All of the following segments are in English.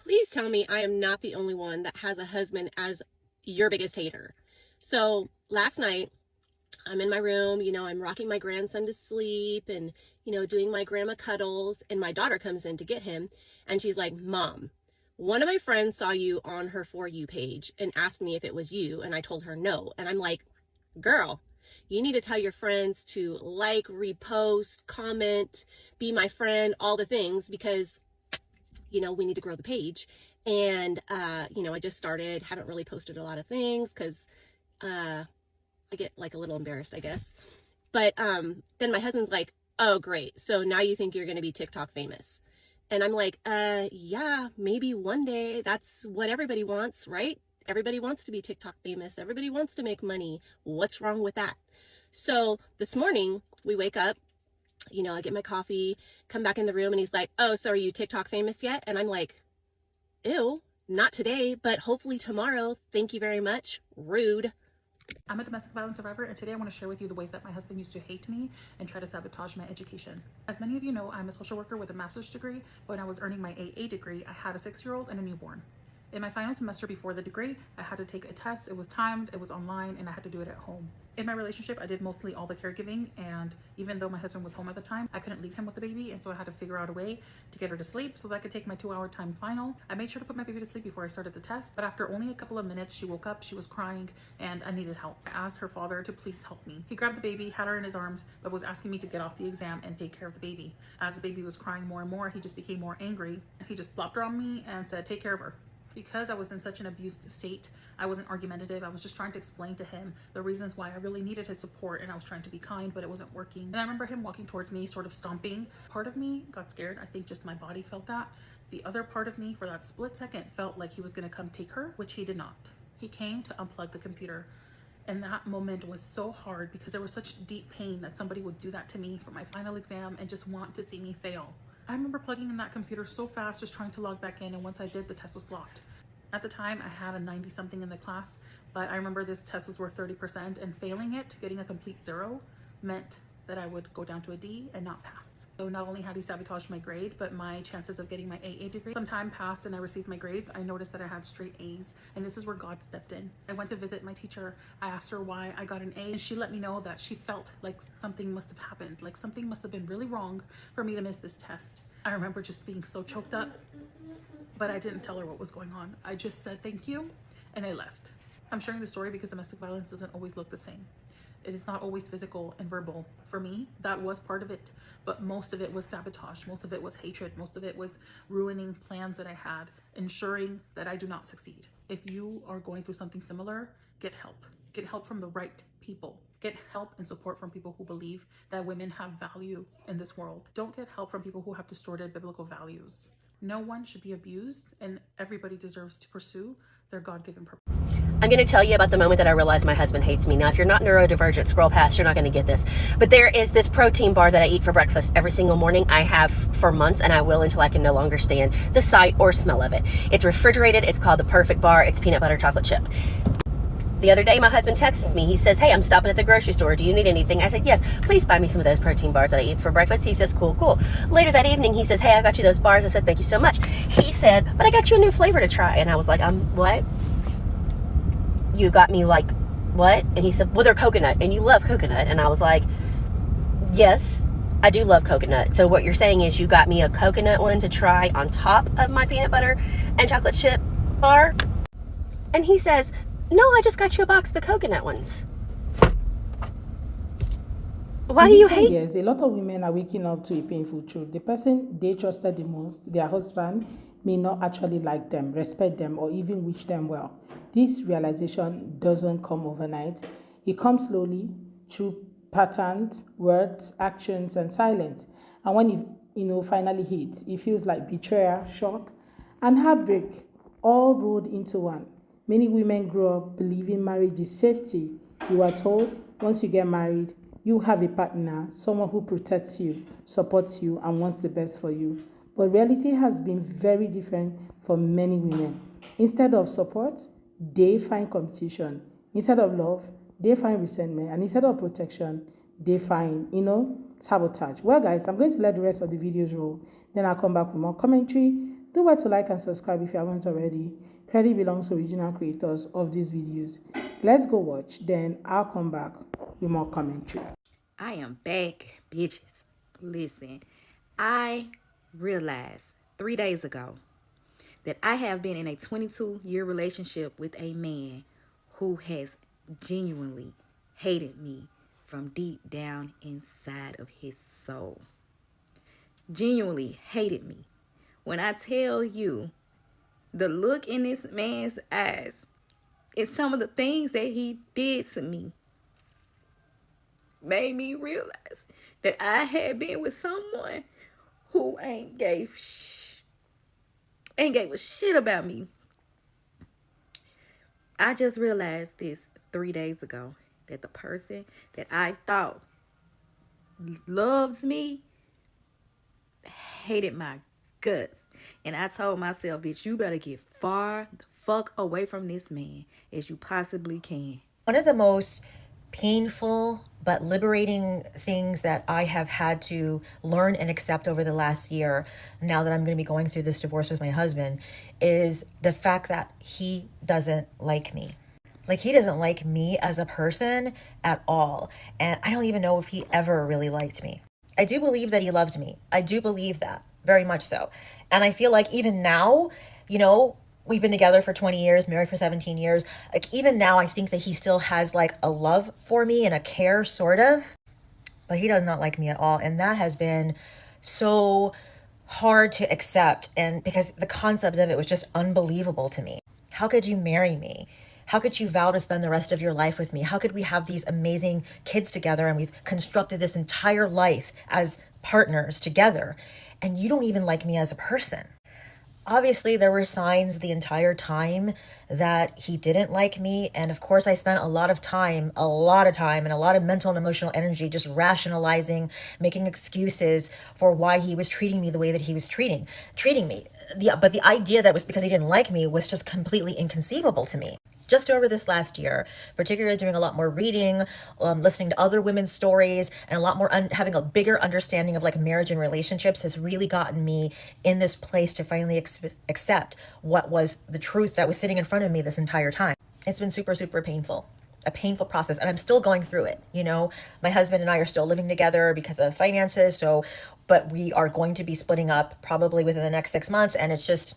please tell me I am not the only one that has a husband as your biggest hater. So last night, I'm in my room, I'm rocking my grandson to sleep and, doing my grandma cuddles. And my daughter comes in to get him. And she's like, Mom, one of my friends saw you on her For You page and asked me if it was you. And I told her no. And I'm like, girl, you need to tell your friends to like, repost, comment, be my friend, all the things, because, we need to grow the page. And, I just started, haven't really posted a lot of things because, I get like a little embarrassed, I guess. But then my husband's like, oh, great. So now you think you're going to be TikTok famous. And I'm like, yeah, maybe one day. That's what everybody wants, right? Everybody wants to be TikTok famous. Everybody wants to make money. What's wrong with that? So this morning we wake up, I get my coffee, come back in the room, and he's like, oh, so are you TikTok famous yet? And I'm like, ew, not today, but hopefully tomorrow. Thank you very much. Rude. I'm a domestic violence survivor, and today I want to share with you the ways that my husband used to hate me and try to sabotage my education. As many of you know, I'm a social worker with a master's degree, but when I was earning my AA degree, I had a 6-year-old and a newborn. In my final semester before the degree, I had to take a test. It was timed, it was online, and I had to do it at home. In my relationship, I did mostly all the caregiving, and even though my husband was home at the time, I couldn't leave him with the baby, and so I had to figure out a way to get her to sleep so that I could take my 2-hour time final. I made sure to put my baby to sleep before I started the test, but after only a couple of minutes, she woke up, she was crying, and I needed help. I asked her father to please help me. He grabbed the baby, had her in his arms, but was asking me to get off the exam and take care of the baby. As the baby was crying more and more, he just became more angry. He just plopped her on me and said, take care of her. Because I was in such an abused state, I wasn't argumentative. I was just trying to explain to him the reasons why I really needed his support, and I was trying to be kind, but it wasn't working. And I remember him walking towards me, sort of stomping. Part of me got scared. I think just my body felt that. The other part of me, for that split second, felt like he was gonna come take her, which he did not. He came to unplug the computer. And that moment was so hard because there was such deep pain that somebody would do that to me for my final exam and just want to see me fail. I remember plugging in that computer so fast, just trying to log back in, and once I did, the test was locked. At the time, I had a 90 something in the class, but I remember this test was worth 30%, and failing it, getting a complete 0, meant that I would go down to a D and not pass. So not only had he sabotaged my grade, but my chances of getting my AA degree. Some time passed and I received my grades. I noticed that I had straight A's, and this is where God stepped in. I went to visit my teacher. I asked her why I got an A, and she let me know that she felt like something must have happened, like something must have been really wrong for me to miss this test. I remember just being so choked up, but I didn't tell her what was going on. I just said thank you and I left. I'm sharing the story because domestic violence doesn't always look the same. It is not always physical and verbal. For me, that was part of it, but most of it was sabotage. Most of it was hatred. Most of it was ruining plans that I had, ensuring that I do not succeed. If you are going through something similar, get help. Get help from the right people. Get help and support from people who believe that women have value in this world. Don't get help from people who have distorted biblical values. No one should be abused, and everybody deserves to pursue their God-given purpose. I'm going to tell you about the moment that I realized my husband hates me. Now, if you're not neurodivergent, scroll past, you're not going to get this. But there is this protein bar that I eat for breakfast every single morning. I have for months, and I will until I can no longer stand the sight or smell of it. It's refrigerated. It's called the Perfect Bar. It's peanut butter chocolate chip. The other day, my husband texts me. He says, hey, I'm stopping at the grocery store. Do you need anything? I said, yes, please buy me some of those protein bars that I eat for breakfast. He says, cool, cool. Later that evening, he says, hey, I got you those bars. I said, thank you so much. He said, but I got you a new flavor to try. And I was like, what? You got me like, what? And he said, well, they're coconut, and you love coconut. And I was like, yes, I do love coconut. So what you're saying is you got me a coconut one to try on top of my peanut butter and chocolate chip bar? And he says, no, I just got you a box of the coconut ones. Why do you hate? Yes, a lot of women are waking up to a painful truth. The person they trusted the most, their husband, may not actually like them, respect them, or even wish them well. This realization doesn't come overnight. It comes slowly through patterns, words, actions, and silence. And when it finally hits, it feels like betrayal, shock, and heartbreak all rolled into one. Many women grow up believing marriage is safety. You are told once you get married, you have a partner, someone who protects you, supports you, and wants the best for you. But reality has been very different for many women. Instead of support, they find competition. Instead of love, they find resentment. And instead of protection, they find, sabotage. Well, guys, I'm going to let the rest of the videos roll. Then I'll come back with more commentary. Do well to like and subscribe if you haven't already. Credit belongs to original creators of these videos. Let's go watch, then I'll come back with more commentary. I am back, bitches. Listen, I realized 3 days ago that I have been in a 22-year relationship with a man who has genuinely hated me from deep down inside of his soul. Genuinely hated me. When I tell you the look in this man's eyes and some of the things that he did to me made me realize that I had been with someone who ain't gave a shit about me. I just realized this 3 days ago, that the person that I thought loves me hated my guts. And I told myself, bitch, you better get far the fuck away from this man as you possibly can. One of the most painful but liberating things that I have had to learn and accept over the last year, now that I'm going to be going through this divorce with my husband, is the fact that he doesn't like me. Like, he doesn't like me as a person at all. And I don't even know if he ever really liked me. I do believe that he loved me. I do believe that, very much so. And I feel like even now, you know, we've been together for 20 years, married for 17 years. Like, even now, I think that he still has like a love for me and a care, sort of. But he does not like me at all. And that has been so hard to accept. And because the concept of it was just unbelievable to me. How could you marry me? How could you vow to spend the rest of your life with me? How could we have these amazing kids together and we've constructed this entire life as partners together, and you don't even like me as a person? Obviously, there were signs the entire time that he didn't like me. And of course, I spent a lot of time and a lot of mental and emotional energy just rationalizing, making excuses for why he was treating me the way that he was treating me. But the idea that was because he didn't like me was just completely inconceivable to me. Just over this last year, particularly doing a lot more reading, listening to other women's stories, and a lot more having a bigger understanding of like marriage and relationships has really gotten me in this place to finally accept what was the truth that was sitting in front of me this entire time. It's been super, super painful. A painful process, and I'm still going through it. You know, my husband and I are still living together because of finances, but we are going to be splitting up probably within the next 6 months, and it's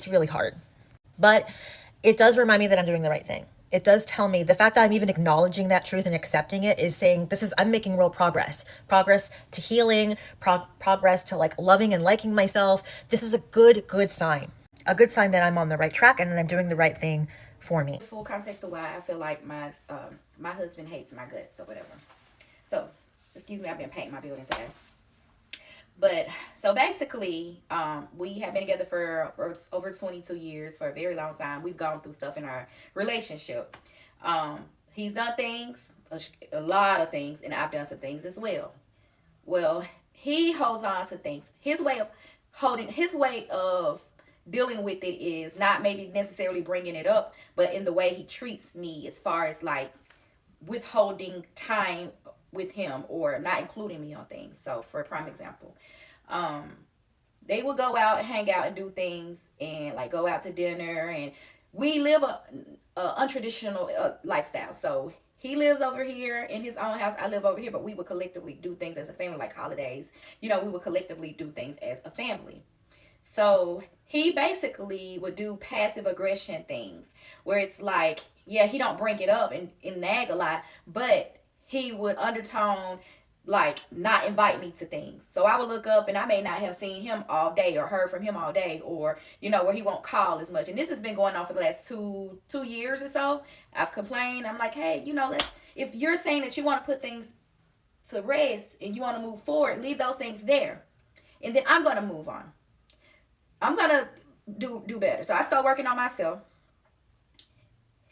really hard. But it does remind me that I'm doing the right thing. It does tell me, the fact that I'm even acknowledging that truth and accepting it is saying I'm making real progress to healing, progress to like loving and liking myself. This is a good sign that I'm on the right track and that I'm doing the right thing for me. Full context of why I feel like my husband hates my guts or whatever. So, excuse me, I've been painting my building today. But so basically, we have been together for over 22 years, for a very long time. We've gone through stuff in our relationship. He's done things, a lot of things, and I've done some things as well. Well, he holds on to things. His way of dealing with it is not maybe necessarily bringing it up, but in the way he treats me, as far as like withholding time with him or not including me on things. So for a prime example, they will go out and hang out and do things and like go out to dinner, and we live a untraditional lifestyle. So he lives over here in his own house, I live over here, but we would collectively do things as a family, like holidays. You know, we would collectively do things as a family. So he basically would do passive aggression things where it's like, yeah, he don't bring it up and nag a lot, but he would undertone like not invite me to things. So I would look up and I may not have seen him all day or heard from him all day, or, you know, where he won't call as much. And this has been going on for the last two years or so. I've complained. I'm like, hey, you know, if you're saying that you want to put things to rest and you want to move forward, leave those things there. And then I'm going to move on. I'm going to do better. So I start working on myself.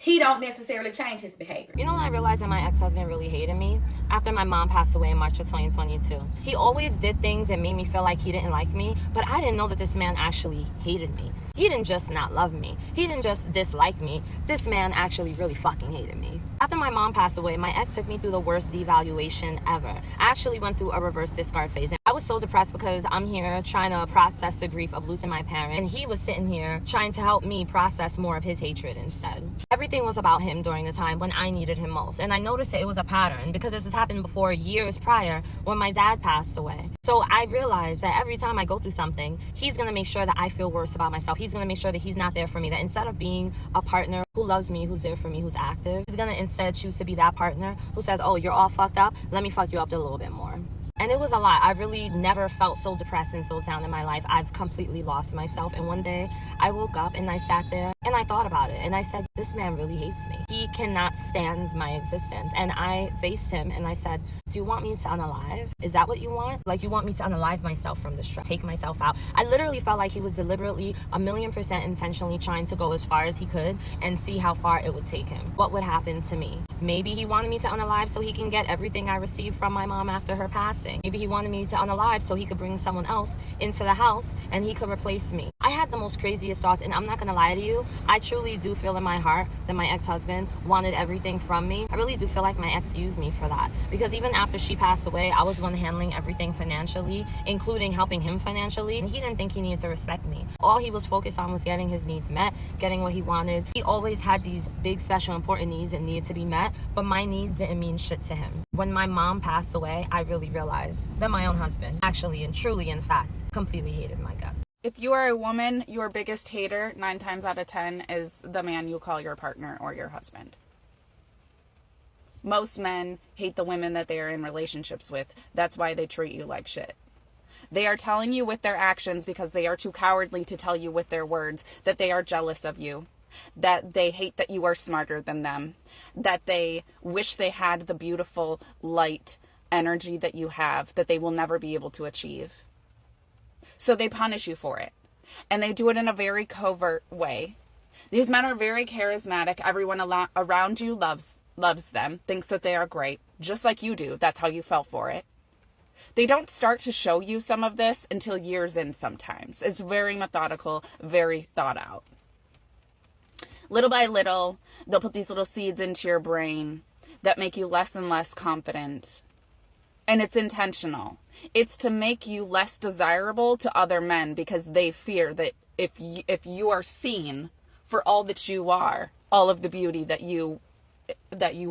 He don't necessarily change his behavior. You know, I realized that my ex-husband really hated me after my mom passed away in March of 2022. He always did things that made me feel like he didn't like me, but I didn't know that this man actually hated me. He didn't just not love me. He didn't just dislike me. This man actually really fucking hated me. After my mom passed away, my ex took me through the worst devaluation ever. I actually went through a reverse discard phase. And I was so depressed because I'm here trying to process the grief of losing my parent, and he was sitting here trying to help me process more of his hatred instead. Everything was about him during the time when I needed him most, and I noticed that it was a pattern because this has happened before years prior when my dad passed away. So I realized that every time I go through something, he's gonna make sure that I feel worse about myself. He's gonna make sure that he's not there for me, that instead of being a partner who loves me, who's there for me, who's active, he's gonna instead choose to be that partner who says, oh, you're all fucked up, let me fuck you up a little bit more. And it was a lot. I really never felt so depressed and so down in my life. I've completely lost myself. And one day I woke up and I sat there and I thought about it. And I said, this man really hates me. He cannot stand my existence. And I faced him and I said, do you want me to unalive? Is that what you want? Like, you want me to unalive myself from this stress, take myself out? I literally felt like he was deliberately 1,000,000% intentionally trying to go as far as he could and see how far it would take him. What would happen to me? Maybe he wanted me to unalive so he can get everything I received from my mom after her passing. Maybe he wanted me to unalive so he could bring someone else into the house and he could replace me. I had the most craziest thoughts, and I'm not gonna lie to you, I truly do feel in my heart that my ex-husband wanted everything from me. I really do feel like my ex used me for that, because even after she passed away, I was the one handling everything financially, including helping him financially, and he didn't think he needed to respect me. All he was focused on was getting his needs met, getting what he wanted. He always had these big, special, important needs that needed to be met, but my needs didn't mean shit to him. When my mom passed away, I really realized that my own husband actually and truly, in fact, completely hated my guts. If you are a woman, your biggest hater 9 times out of 10 is the man you call your partner or your husband. Most men hate the women that they are in relationships with. That's why they treat you like shit. They are telling you with their actions, because they are too cowardly to tell you with their words, that they are jealous of you, that they hate that you are smarter than them, that they wish they had the beautiful light energy that you have, that they will never be able to achieve. So they punish you for it. And they do it in a very covert way. These men are very charismatic. Everyone around you loves them, thinks that they are great, just like you do. That's how you fell for it. They don't start to show you some of this until years in sometimes. It's very methodical, very thought out. Little by little, they'll put these little seeds into your brain that make you less and less confident. And it's intentional. It's to make you less desirable to other men, because they fear that if you are seen for all that you are, all of the beauty that you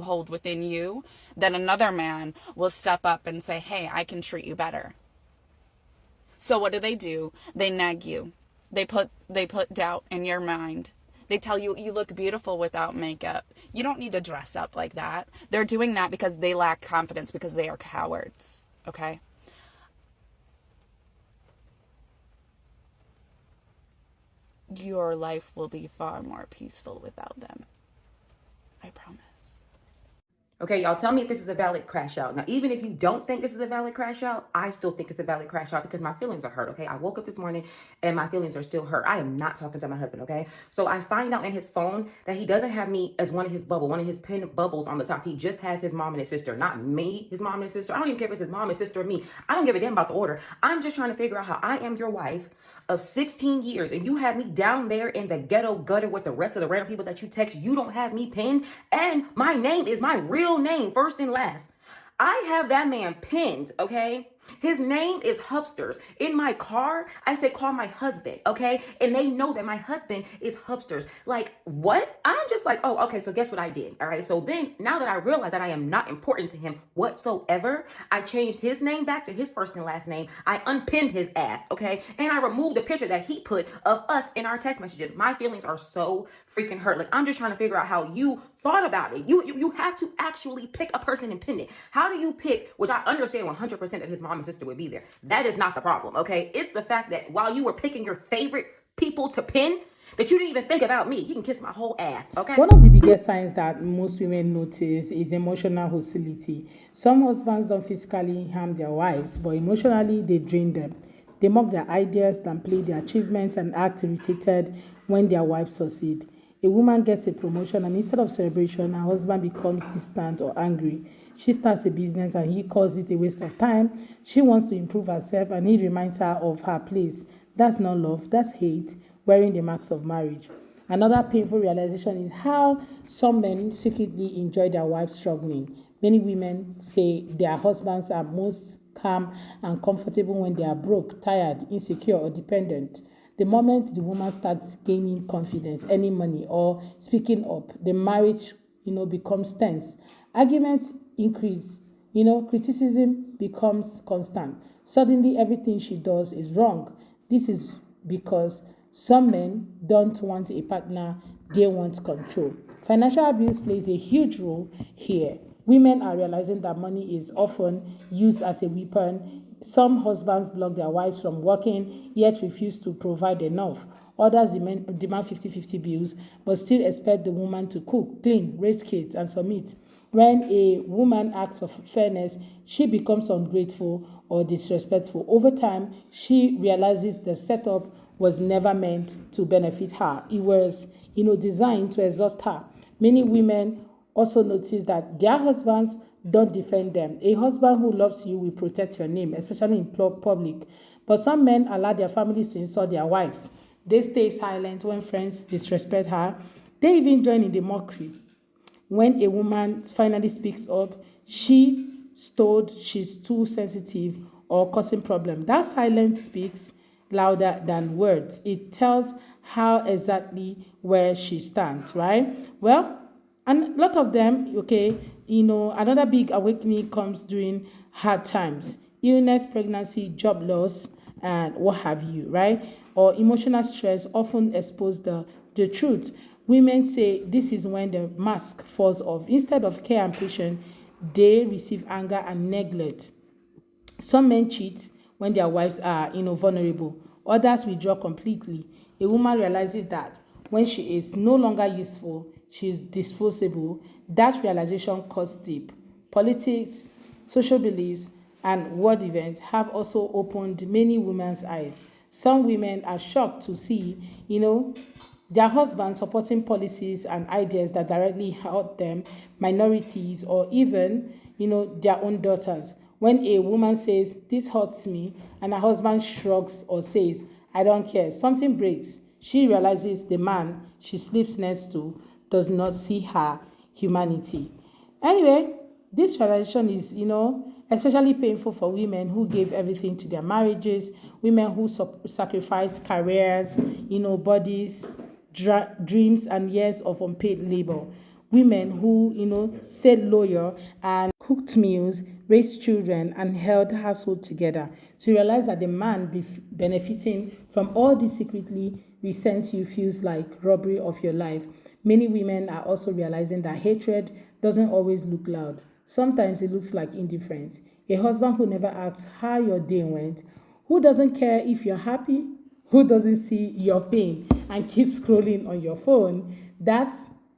hold within you, then another man will step up and say, hey, I can treat you better. So what do? They nag you. They put doubt in your mind. They tell you you look beautiful without makeup. You don't need to dress up like that. They're doing that because they lack confidence, because they are cowards. Okay? Your life will be far more peaceful without them. I promise. Okay, y'all, tell me if this is a valid crash out. Now, even if you don't think this is a valid crash out, I still think it's a valid crash out, because my feelings are hurt, okay? I woke up this morning and my feelings are still hurt. I am not talking to my husband, okay? So I find out in his phone that he doesn't have me as one of his pinned bubbles on the top. He just has his mom and his sister, not me, his mom and his sister. I don't even care if it's his mom and sister or me. I don't give a damn about the order. I'm just trying to figure out how I am your wife of 16 years, and you have me down there in the ghetto gutter with the rest of the random people that you text. You don't have me pinned, and my name is my real name, first and last. I have that man pinned, okay? His name is Hubsters. In my car, I said, call my husband, okay? And they know that my husband is Hubsters. Like, what? I'm just like, oh, okay, so guess what I did, all right? So then, now that I realize that I am not important to him whatsoever, I changed his name back to his first and last name. I unpinned his ass, okay? And I removed the picture that he put of us in our text messages. My feelings are so freaking hurt. Like, I'm just trying to figure out how you thought about it. You have to actually pick a person and pin it. How do you pick, which I understand 100% that his mom and sister would be there. That is not the problem, okay? It's the fact that while you were picking your favorite people to pin, that you didn't even think about me. You can kiss my whole ass, okay? One of the biggest signs that most women notice is emotional hostility. Some husbands don't physically harm their wives, but emotionally they drain them. They mock their ideas, downplay their achievements, and act irritated when their wives succeed. A woman gets a promotion, and instead of celebration, her husband becomes distant or angry. She starts a business and he calls it a waste of time. She wants to improve herself and he reminds her of her place. That's not love, that's hate, wearing the marks of marriage. Another painful realization is how some men secretly enjoy their wives struggling. Many women say their husbands are most calm, and comfortable when they are broke, tired, insecure, or dependent. The moment the woman starts gaining confidence, earning money, or speaking up, the marriage, becomes tense. Arguments increase. Criticism becomes constant. Suddenly, everything she does is wrong. This is because some men don't want a partner, they want control. Financial abuse plays a huge role here. Women are realizing that money is often used as a weapon. Some husbands block their wives from working, yet refuse to provide enough. Others demand 50-50 bills, but still expect the woman to cook, clean, raise kids, and submit. When a woman asks for fairness, she becomes ungrateful or disrespectful. Over time, she realizes the setup was never meant to benefit her. It was, designed to exhaust her. Many women also notice that their husbands don't defend them. A husband who loves you will protect your name, especially in public. But some men allow their families to insult their wives. They stay silent when friends disrespect her. They even join in the mockery. When a woman finally speaks up, she's told she's too sensitive or causing problems. That silence speaks louder than words. It tells how exactly where she stands, right? Well, and a lot of them, another big awakening comes during hard times. Illness, pregnancy, job loss, and what have you, right? Or emotional stress often expose the truth. Women say this is when the mask falls off. Instead of care and patience, they receive anger and neglect. Some men cheat when their wives are, vulnerable. Others withdraw completely. A woman realizes that when she is no longer useful, she is disposable. That realization cuts deep. Politics, social beliefs, and world events have also opened many women's eyes. Some women are shocked to see, their husbands supporting policies and ideas that directly hurt them, minorities, or even, their own daughters. When a woman says, "This hurts me," and her husband shrugs or says, "I don't care," something breaks. She realizes the man she sleeps next to does not see her humanity. Anyway, this realization is, especially painful for women who gave everything to their marriages, women who sacrificed careers, bodies, dreams, and years of unpaid labor. Women who, stayed loyal and cooked meals, raised children, and held household together. So you realize that the man benefiting from all this secretly resent you feels like robbery of your life. Many women are also realizing that hatred doesn't always look loud. Sometimes it looks like indifference. A husband who never asks how your day went, who doesn't care if you're happy, who doesn't see your pain and keeps scrolling on your phone, that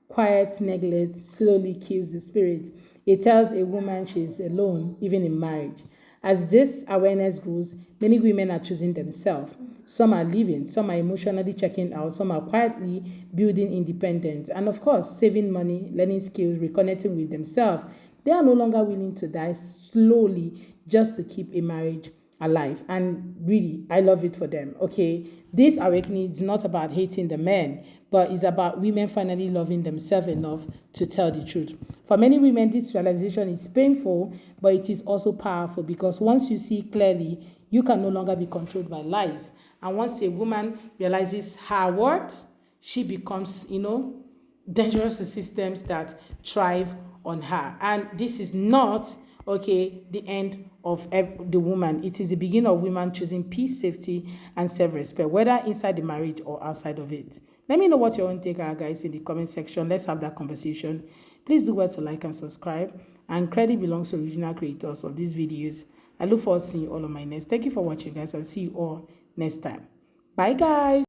quiet neglect slowly kills the spirit. It tells a woman she's alone, even in marriage. As this awareness grows, many women are choosing themselves. Some are leaving, some are emotionally checking out, some are quietly building independence, and of course, saving money, learning skills, reconnecting with themselves. They are no longer willing to die slowly just to keep a marriage alive. And really, I love it for them. Okay, this awakening is not about hating the men, but it's about women finally loving themselves enough to tell the truth. For many women, this realization is painful, but it is also powerful, because once you see clearly, you can no longer be controlled by lies. And once a woman realizes her worth, she becomes, dangerous to systems that thrive on her. And this is not, the end of the woman. It is the beginning of women choosing peace, safety, and self-respect, whether inside the marriage or outside of it. Let me know what your own take are, guys, in the comment section. Let's have that conversation. Please do well to like and subscribe. And credit belongs to original creators of these videos. I look forward to seeing you all on my next. Thank you for watching, guys, and see you all next time. Bye, guys.